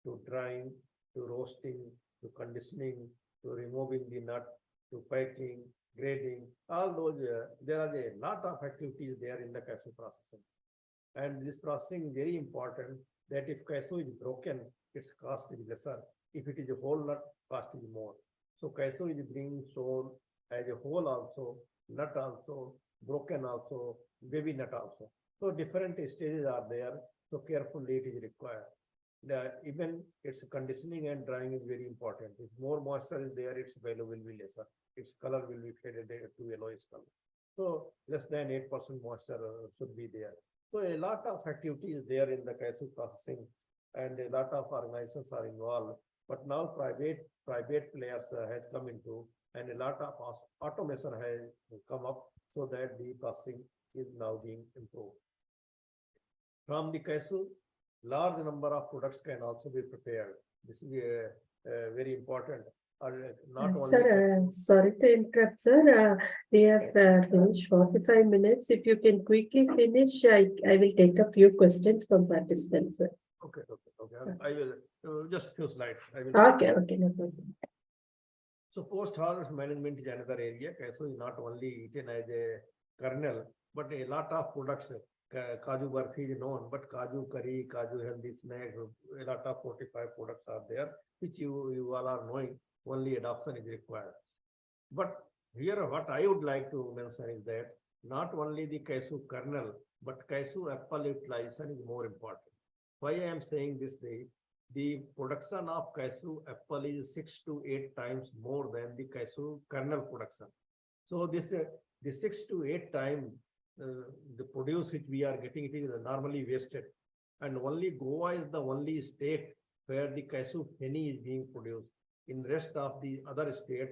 to drying, to roasting, to conditioning, to removing the nut, to packing, grading, all those, there are a lot of activities there in the cashew processing. And this processing is very important, that if cashew is broken, its cost is lesser. If it is a whole nut, cost is more. So cashew is being sold as a whole also, nut also, broken also, baby nut also. So different stages are there. So carefully it is required. Even its conditioning and drying is very important. If more moisture is there, its value will be lesser. Its color will be faded to yellowish color. So less than 8% moisture should be there. So a lot of activity is there in the cashew processing, and a lot of organizations are involved. But now private players has come into, and a lot of automation has come up so that the processing is now being improved. From the cashew, large number of products can also be prepared. This is very important. Not only Sir, sorry to interrupt, sir. We have finished 45 minutes. If you can quickly finish, I will take a few questions from participants, sir. okay. I will just few slides. I will. Okay, no problem. So post-harvest management is another area. Cashew is not only eaten as a kernel, but a lot of products. Kaju barfi is known, but kaju curry, kaju healthy snack, a lot of 45 products are there, which you all are knowing. Only adoption is required. But here, what I would like to mention is that not only the cashew kernel, but cashew apple utilization is more important. Why I am saying this? The production of cashew apple is 6 to 8 times more than the cashew kernel production. So the 6 to 8 times the produce which we are getting, it is normally wasted. And only Goa is the only state where the cashew penny is being produced. In rest of the other state,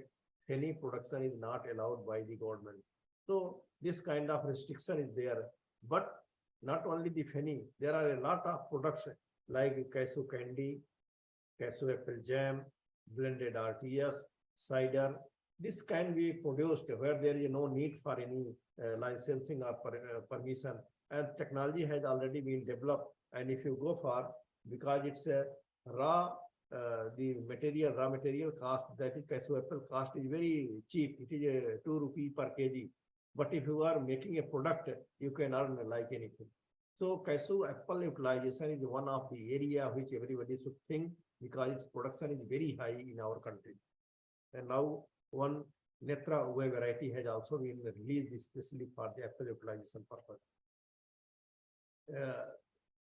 penny production is not allowed by the government. So this kind of restriction is there. But not only the penny, there are a lot of products like cashew candy, cashew apple jam, blended RTS, cider. This can be produced where there is no need for any licensing or permission. And technology has already been developed. And if you go for, because it's a raw, the raw material cost, that is cashew apple cost is very cheap. It is 2 rupees per kg. But if you are making a product, you can earn like anything. So cashew apple utilization is one of the area which everybody should think, because its production is very high in our country. And now one Netra Uve variety has also been released especially for the apple utilization purpose.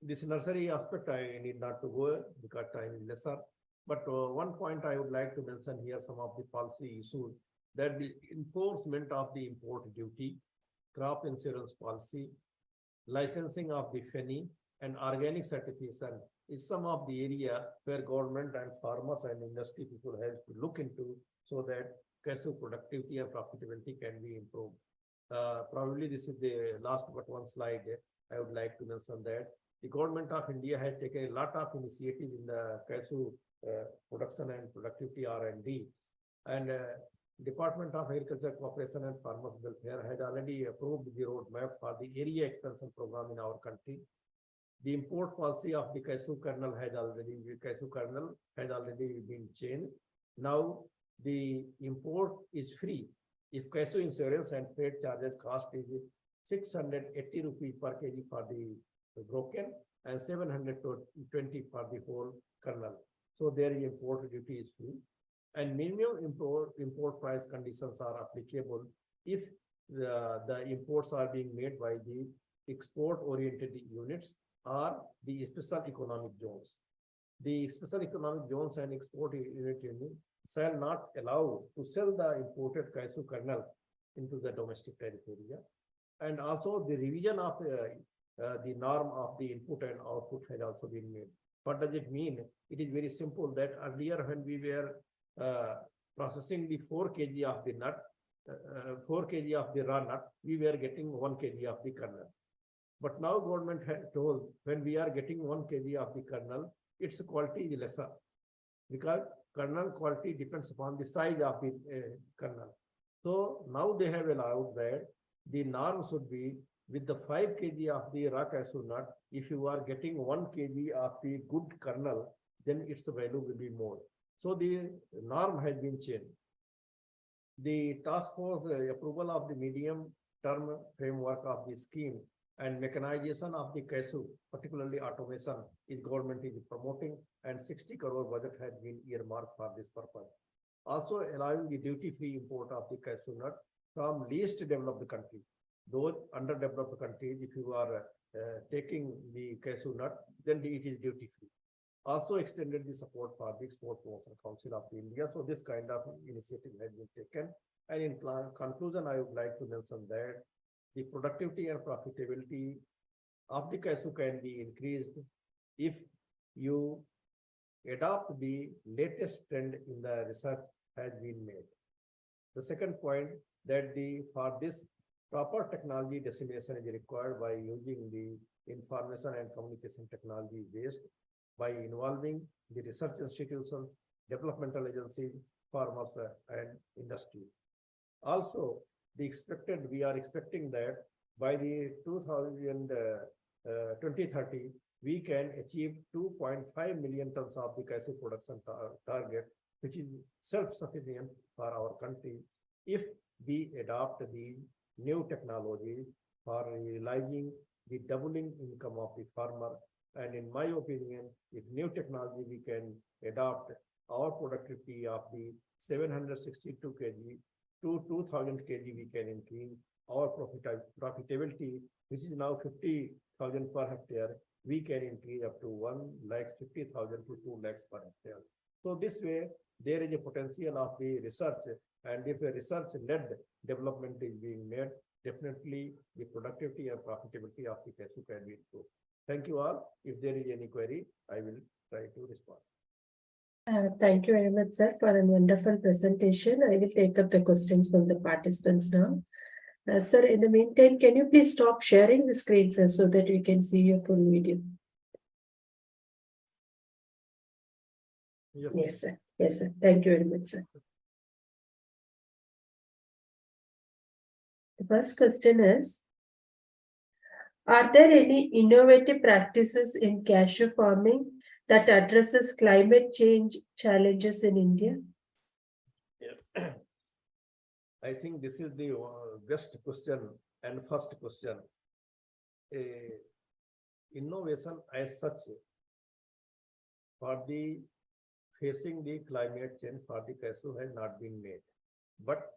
This nursery aspect I need not to go because time is lesser. But one point I would like to mention here, some of the policy issues, that the enforcement of the import duty, crop insurance policy, licensing of the FENI, and organic certification is some of the area where government and farmers and industry people have to look into, so that cashew productivity and profitability can be improved. Probably this is the last but one slide. I would like to mention that the government of India has taken a lot of initiative in the cashew production and productivity R&D, and Department of Agriculture, Cooperation and Farmers Welfare has already approved the roadmap for the area expansion program in our country. The import policy of the cashew kernel has already been changed. Now the import is free if cashew insurance and freight charges cost is 680 rupees per kg for the broken and 720 for the whole kernel. So their import duty is free. And minimum import price conditions are applicable if the imports are being made by the export-oriented units or the special economic zones. The special economic zones and export unit shall not allow to sell the imported cashew kernel into the domestic territory. And also the revision of the norm of the input and output has also been made. What does it mean? It is very simple that earlier when we were processing the 4 kg of the nut, 4 kg of the raw nut, we were getting 1 kg of the kernel. But now government had told when we are getting 1 kg of the kernel, its quality is lesser, because kernel quality depends upon the size of the kernel. So now they have allowed that the norm should be with the 5 kg of the raw cashew nut, if you are getting 1 kg of the good kernel, then its value will be more. So the norm has been changed. The task force approval of the medium term framework of the scheme and mechanization of the cashew, particularly automation, is government is promoting, and 60 crore budget has been earmarked for this purpose. Also allowing the duty-free import of the cashew nut from least developed countries. Those underdeveloped countries, if you are taking the cashew nut, then it is duty-free. Also extended the support for the Export Promotion Council of India. So this kind of initiative has been taken. And in conclusion, I would like to mention that the productivity and profitability of the cashew can be increased if you adopt the latest trend in the research has been made. The second point, that for this Proper technology dissemination is required by using the information and communication technology based by involving the research institutions, developmental agencies, farmers, and industry. Also, we are expecting that by the 2030, we can achieve 2.5 million tons of the cashew production target, which is self-sufficient for our country if we adopt the new technology for realizing the doubling income of the farmer. And in my opinion, with new technology, we can adopt our productivity of the 762 kg to 2000 kg, we can increase our profitability, which is now 50,000 per hectare. We can increase up to 1,50,000 to 2 lakhs per hectare. So this way, there is a potential of the research, and if a research-led development is being made, definitely the productivity and profitability of the cashew can be improved. Thank you all. If there is any query, I will try to respond. Thank you very much, sir, for a wonderful presentation. I will take up the questions from the participants now. Sir, in the meantime, can you please stop sharing the screen, sir, so that we can see your full video? Yes, Yes, sir. Yes, sir. Thank you very much, sir. The first question is, are there any innovative practices in cashew farming that addresses climate change challenges in India? yeah. I think this is the best question and first question. Innovation as such for the facing the climate change for the cashew has not been made. But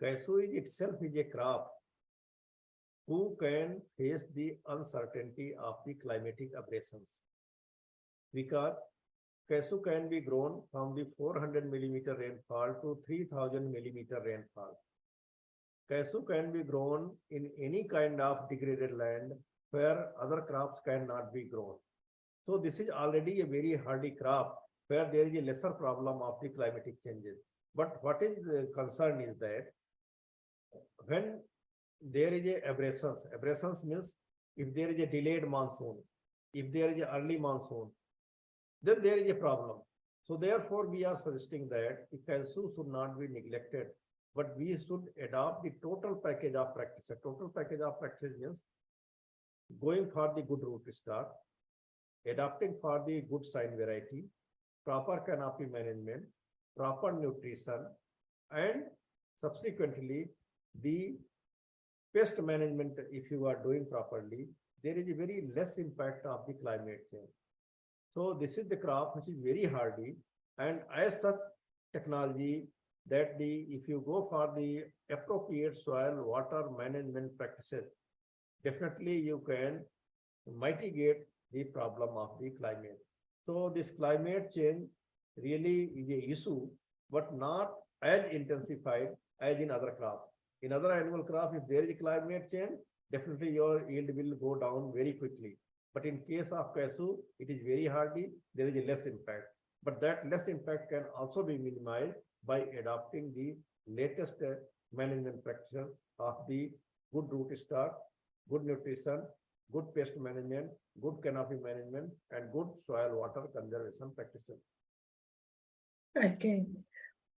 cashew itself is a crop who can face the uncertainty of the climatic aberrations. Because cashew can be grown from the 400 millimeter rainfall to 3000 millimeter rainfall. Cashew can be grown in any kind of degraded land where other crops cannot be grown. So this is already a very hardy crop where there is a lesser problem of the climatic changes. But what is the concern is that when there is a aberrations means if there is a delayed monsoon, if there is an early monsoon, then there is a problem. So therefore, we are suggesting that the cashew should not be neglected, but we should adopt the total package of practice. A total package of practice means going for the good root stock, adapting for the good sign variety, proper canopy management, proper nutrition, and subsequently the pest management. If you are doing properly, there is a very less impact of the climate change. So this is the crop which is very hardy, and as such technology that if you go for the appropriate soil water management practices, definitely you can mitigate the problem of the climate. So this climate change really is a issue, but not as intensified as in other crops. In other animal crops, if there is climate change, definitely your yield will go down very quickly. But in case of cashew, it is very hardy, there is a less impact. But that less impact can also be minimized by adopting the latest management practices of the good root stock, good nutrition, good pest management, good canopy management, and good soil water conservation practices. Okay.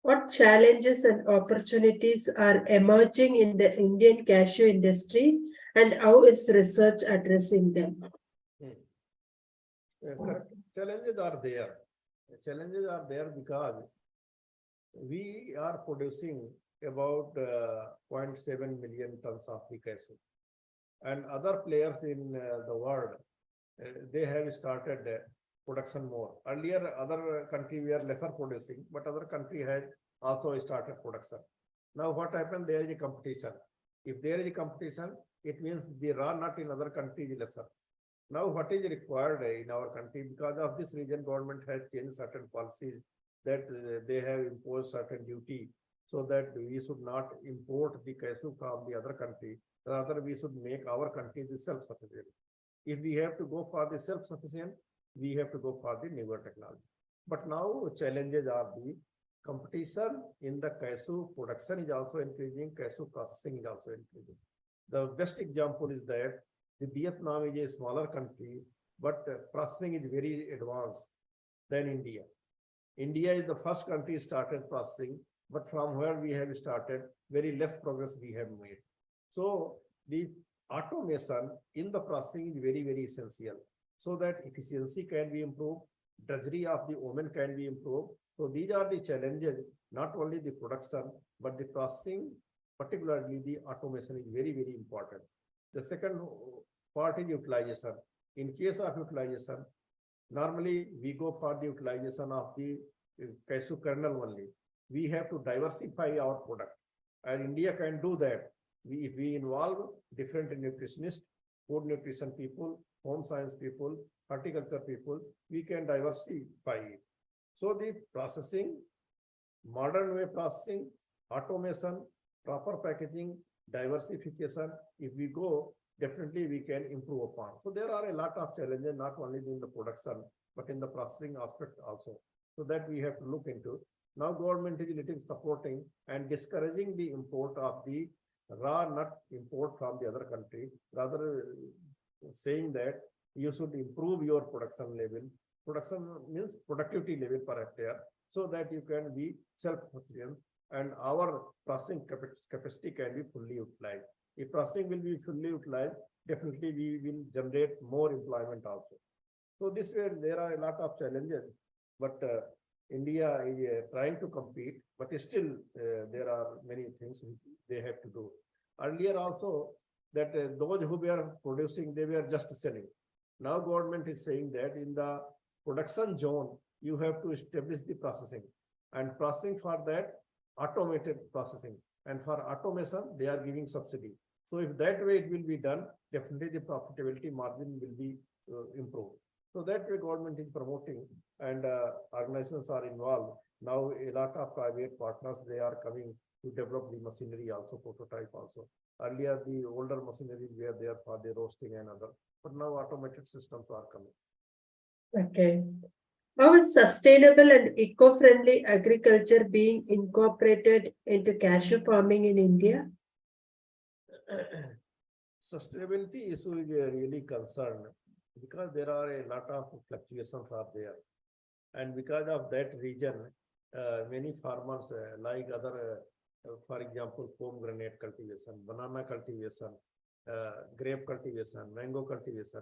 What challenges and opportunities are emerging in the Indian cashew industry, and how is research addressing them? Correct. Challenges are there. Challenges are there because we are producing about 0.7 million tons of the cashew, and other players in the world, they have started production more. Earlier, other country were lesser producing, but other country has also started production. Now what happened? There is a competition. If there is a competition, it means the raw nut in other countries is lesser. Now what is required in our country, because of this reason, government has changed certain policies that they have imposed certain duty, so that we should not import the cashew from the other country. Rather, we should make our country the self-sufficient. If we have to go for the self-sufficient, we have to go for the newer technology. But now challenges are competition in the cashew production is also increasing, cashew processing is also increasing. The best example is that the Vietnam is a smaller country, but processing is very advanced than India. India is the first country started processing, but from where we have started, very less progress we have made. So the automation in the processing is very, very essential so that efficiency can be improved, drudgery of the women can be improved. So these are the challenges, not only the production, but the processing, particularly the automation is very, very important. The second part is utilization. In case of utilization, normally we go for the utilization of the cashew kernel only. We have to diversify our product, and India can do that. If we involve different nutritionists, food nutrition people, home science people, horticulture people, we can diversify it. So the processing, modern way processing, automation, proper packaging, diversification, if we go, definitely we can improve upon. So there are a lot of challenges, not only in the production, but in the processing aspect also. So that we have to look into. Now government is little supporting and discouraging the import of the raw nut import from the other country, rather saying that you should improve your production level. Production means productivity level per hectare, so that you can be self-sufficient and our processing capacity can be fully utilized. If processing will be fully utilized, definitely we will generate more employment also. So this way there are a lot of challenges, but India is trying to compete, but still there are many things they have to do. Earlier also that those who were producing, they were just selling. Now government is saying that in the production zone, you have to establish the processing, and processing for that automated processing, and for automation they are giving subsidy. So if that way it will be done, definitely the profitability margin will be improved. So that way government is promoting, and organizations are involved. Now a lot of private partners, they are coming to develop the machinery also, prototype also. Earlier the older machinery were there for the roasting and other, but now automated systems are coming. Okay. How is sustainable and eco-friendly agriculture being incorporated into cashew farming in India? Sustainability issue is really concerned because there are a lot of fluctuations are there, and because of that region, many farmers like other, for example, pomegranate cultivation, banana cultivation, grape cultivation, mango cultivation.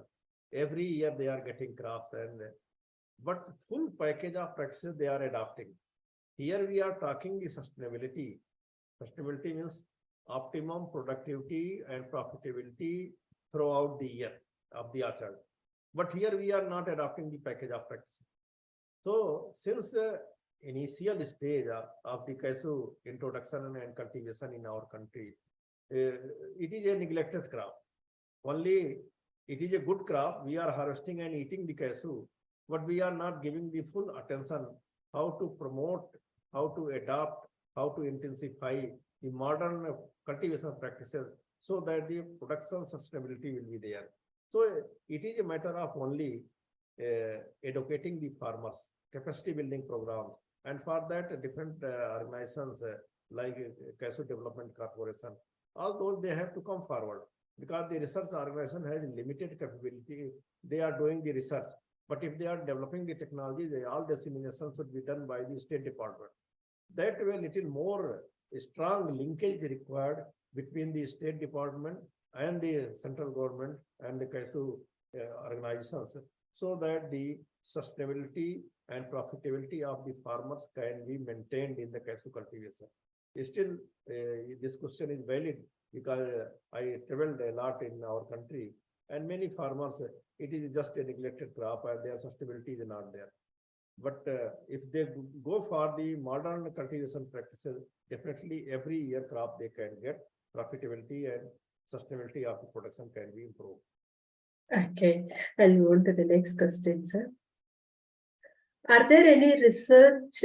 Every year they are getting crops, and but full package of practices they are adopting. Here we are talking the sustainability. Sustainability means optimum productivity and profitability throughout the year of the orchard. But here we are not adopting the package of practice. So since the initial stage of the cashew introduction and cultivation in our country, it is a neglected crop. Only it is a good crop. We are harvesting and eating the cashew, but we are not giving the full attention how to promote, how to adapt, how to intensify the modern cultivation practices so that the production sustainability will be there. So it is a matter of only educating the farmers, capacity building programs, and for that different organizations like Cashew Development Corporation, all those they have to come forward, because the research organization has limited capability. They are doing the research, but if they are developing the technology, all dissemination should be done by the State Department. That way, little more strong linkage required between the State Department and the central government and the cashew organizations, so that the sustainability and profitability of the farmers can be maintained in the cashew cultivation. Still, this question is valid because I traveled a lot in our country, and many farmers, it is just a neglected crop and their sustainability is not there. But if they go for the modern cultivation practices, definitely every year crop they can get, profitability and sustainability of the production can be improved. Okay, I'll move on to the next question, sir. Are there any research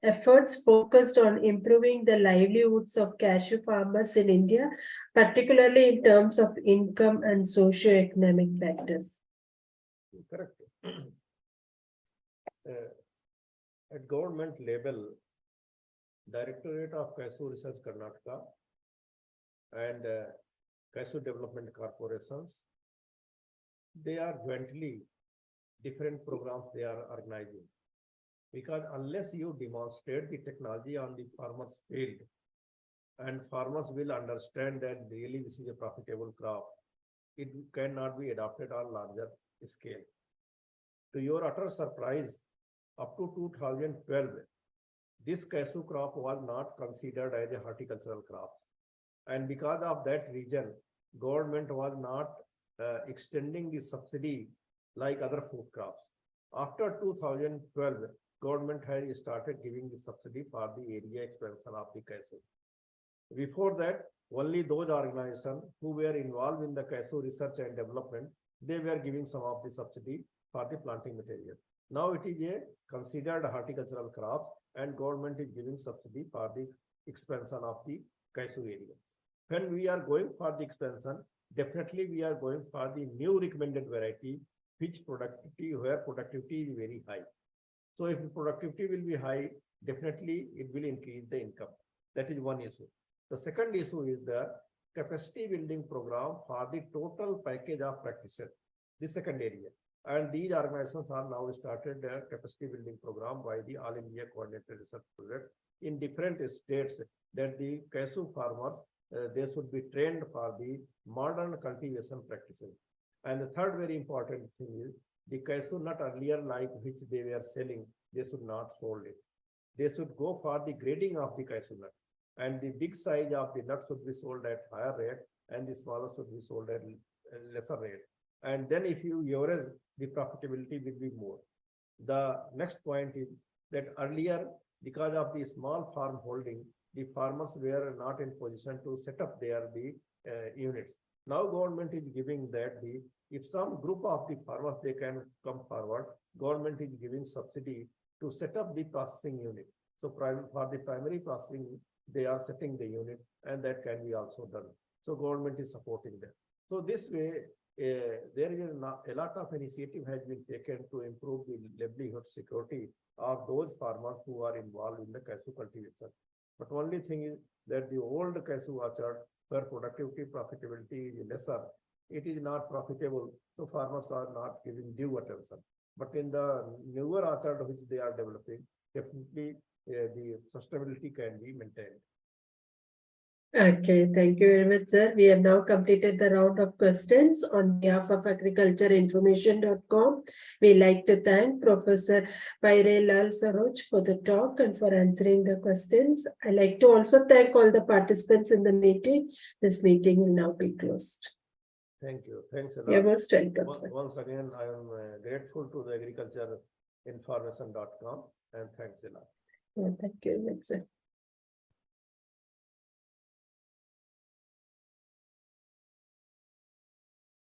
efforts focused on improving the livelihoods of cashew farmers in India, particularly in terms of income and socio-economic factors? Correct. At government level, Directorate of Cashew Research Karnataka and Cashew Development Corporations, they are jointly different programs they are organizing. Because unless you demonstrate the technology on the farmer's field, and farmers will understand that really this is a profitable crop, it cannot be adopted on larger scale. To your utter surprise, up to 2012, this cashew crop was not considered as a horticultural crop. And because of that reason, government was not extending the subsidy like other food crops. After 2012, government has started giving the subsidy for the area expansion of the cashew. Before that, only those organizations who were involved in the cashew research and development, they were giving some of the subsidy for the planting material. Now it is a considered horticultural crop and government is giving subsidy for the expansion of the cashew area. When we are going for the expansion, definitely we are going for the new recommended variety, where productivity is very high. So if productivity will be high, definitely it will increase the income. That is one issue. The second issue is the capacity building program for the total package of practices, the second area. And these organizations are now started a capacity building program by the All India Coordinated Research Project in different states, that the cashew farmers, they should be trained for the modern cultivation practices. And the third very important thing is the cashew nut earlier, like which they were selling, they should not sold it. They should go for the grading of the cashew nut. And the big size of the nut should be sold at higher rate and the smaller should be sold at lesser rate. And then if you average, the profitability will be more. The next point is that earlier, because of the small farm holding, the farmers were not in position to set up their units. Now government is giving that if some group of the farmers, they can come forward, government is giving subsidy to set up the processing unit. So for the primary processing, they are setting the unit and that can be also done. So government is supporting that. So this way, there is a lot of initiative has been taken to improve the livelihood security of those farmers who are involved in the cashew cultivation. But only thing is that the old cashew orchard, where productivity, profitability is lesser, it is not profitable. So farmers are not giving due attention. But in the newer orchard which they are developing, definitely the sustainability can be maintained. Okay, thank you very much, sir. We have now completed the round of questions. On behalf of agricultureinformation.com, we like to thank Professor Pyare Lal Saroj for the talk and for answering the questions. I like to also thank all the participants in the meeting. This meeting will now be closed. Thank you. Thanks a lot. You're most welcome. Once again, I am grateful to the agricultureinformation.com and thanks a lot. Yeah, thank you very much, sir.